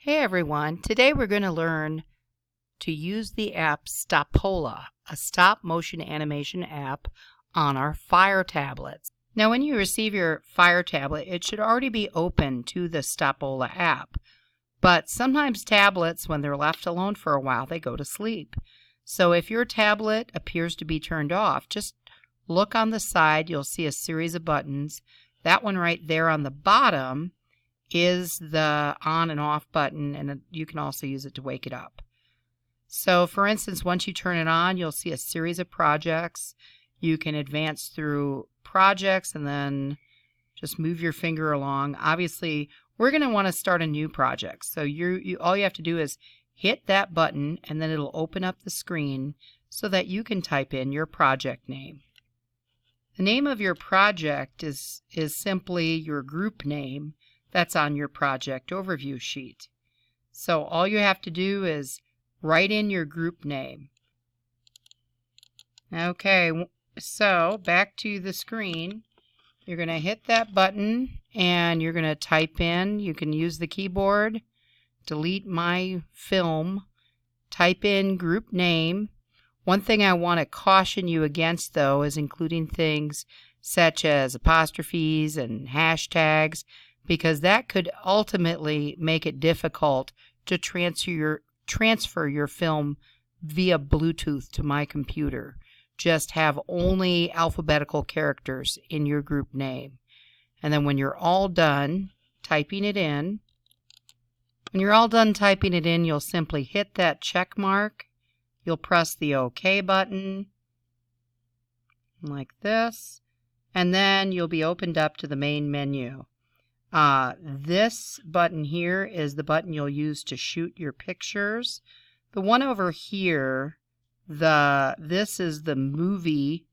Hey everyone, today we're going to learn to use the app Stoppla, a stop motion animation app on our Fire tablets. Now when you receive your Fire tablet, it should already be open to the Stoppla app, but sometimes tablets, when they're left alone for a while, they go to sleep. So if your tablet appears to be turned off, just look on the side, you'll see a series of buttons. That one right there on the bottom is the on and off button, and you can also use it to wake it up. So for instance, once you turn it on, you'll see a series of projects. You can advance through projects and then just move your finger along. Obviously, we're going to want to start a new project. So all you have to do is hit that button, and then it'll open up the screen so that you can type in your project name. The name of your project is simply your group name that's on your project overview sheet. So all you have to do is write in your group name. Okay, so back to the screen. You're going to hit that button and you're going to type in. You can use the keyboard, delete my film, type in group name. One thing I want to caution you against, though, is including things such as apostrophes and hashtags, because that could ultimately make it difficult to transfer your film via Bluetooth to my computer. Just have only alphabetical characters in your group name. And then when you're all done typing it in, you'll simply hit that check mark. You'll press the OK button like this, and then you'll be opened up to the main menu. This button here is the button you'll use to shoot your pictures. The one over here, this is the movie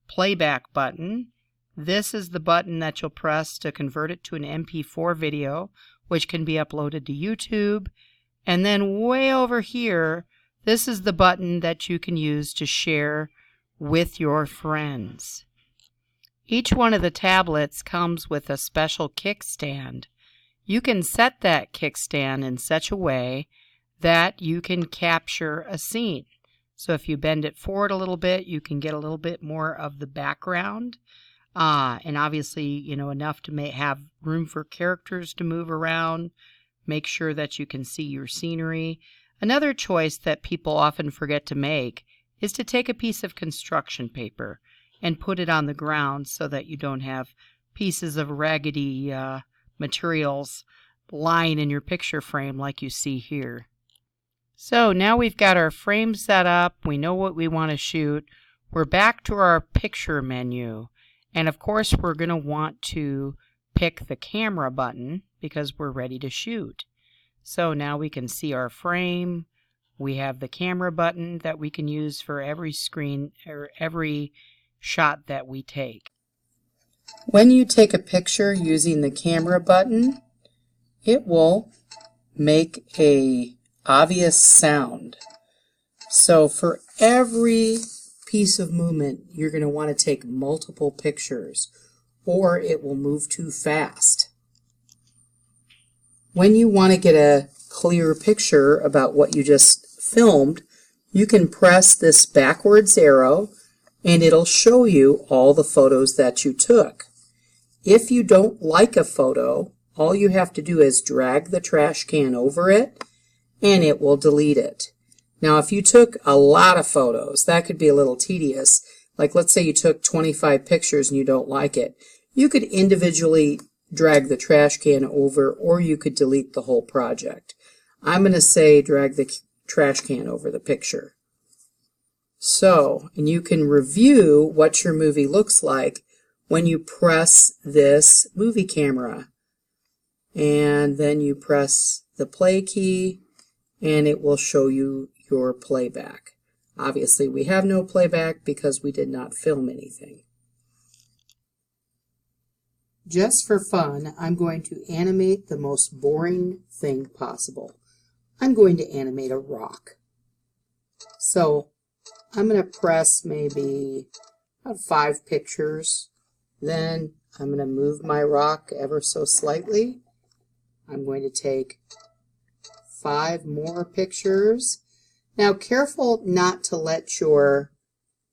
playback button. This is the button that you'll press to convert it to an MP4 video, which can be uploaded to YouTube. And then way over here, this is the button that you can use to share with your friends. Each one of the tablets comes with a special kickstand. You can set that kickstand in such a way that you can capture a scene. So if you bend it forward a little bit, you can get a little bit more of the background. And obviously, enough to have room for characters to move around. Make sure that you can see your scenery. Another choice that people often forget to make is to take a piece of construction paper and put it on the ground so that you don't have pieces of raggedy materials lying in your picture frame like you see here. So now we've got our frame set up. We know what we want to shoot. We're back to our picture menu. And of course, we're going to want to pick the camera button because we're ready to shoot. So now we can see our frame. We have the camera button that we can use for every screen or every shot that we take. When you take a picture using the camera button, it will make an obvious sound. So for every piece of movement, you're going to want to take multiple pictures, or it will move too fast. When you want to get a clear picture about what you just filmed, you can press this backwards arrow and it'll show you all the photos that you took. If you don't like a photo, all you have to do is drag the trash can over it and it will delete it. Now if you took a lot of photos, that could be a little tedious. Like let's say you took 25 pictures and you don't like it. You could individually drag the trash can over, or you could delete the whole project. I'm going to say drag the trash can over the picture. So, and you can review what your movie looks like when you press this movie camera. And then you press the play key and it will show you your playback. Obviously we have no playback because we did not film anything. Just for fun, I'm going to animate the most boring thing possible. I'm going to animate a rock. So I'm going to press maybe about 5 pictures. Then I'm going to move my rock ever so slightly. I'm going to take 5 more pictures. Now, careful not to let your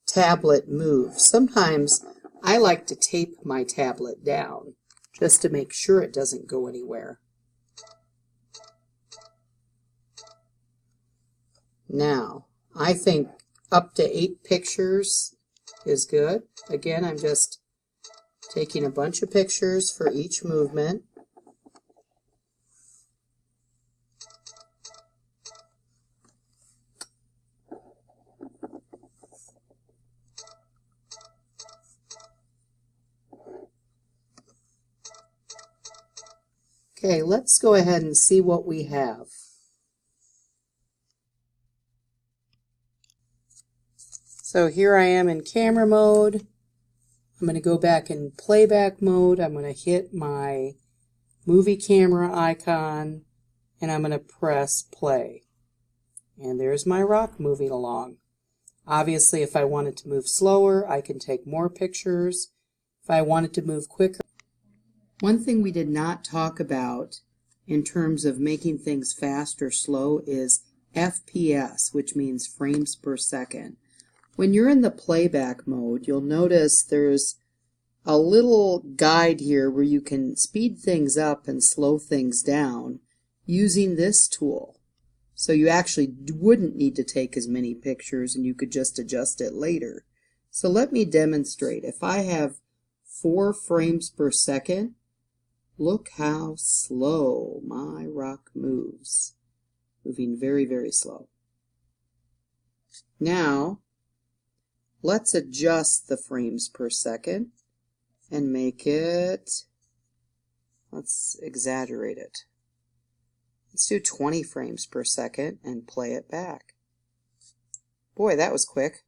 tablet move. Sometimes I like to tape my tablet down just to make sure it doesn't go anywhere. Now, I think up to 8 pictures is good. Again, I'm just taking a bunch of pictures for each movement. Okay, let's go ahead and see what we have. So here I am in camera mode. I'm going to go back in playback mode. I'm going to hit my movie camera icon and I'm going to press play. And there's my rock moving along. Obviously, if I wanted to move slower, I can take more pictures. If I wanted to move quicker. One thing we did not talk about in terms of making things fast or slow is FPS, which means frames per second. When you're in the playback mode, you'll notice there's a little guide here where you can speed things up and slow things down using this tool. So you actually wouldn't need to take as many pictures and you could just adjust it later. So let me demonstrate. If I have 4 frames per second, look how slow my rock moves. Moving very, very slow. Now, let's adjust the frames per second and make it, let's exaggerate it. Let's do 20 frames per second and play it back. Boy, that was quick.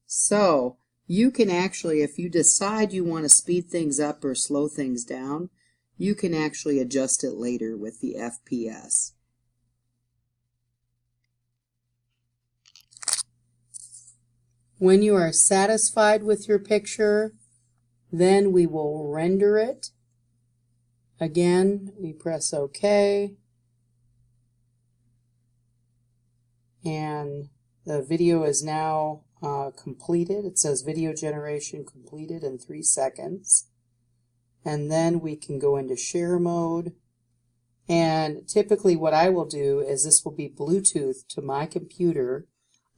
So, you can actually, if you decide you want to speed things up or slow things down, you can actually adjust it later with the FPS. When you are satisfied with your picture, then we will render it. Again, we press OK. And the video is now completed. It says video generation completed in 3 seconds. And then we can go into share mode. And typically what I will do is this will be Bluetooth to my computer.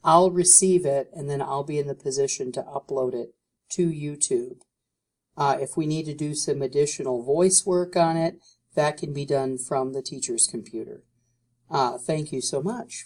I'll receive it and then I'll be in the position to upload it to YouTube. If we need to do some additional voice work on it, that can be done from the teacher's computer. Thank you so much.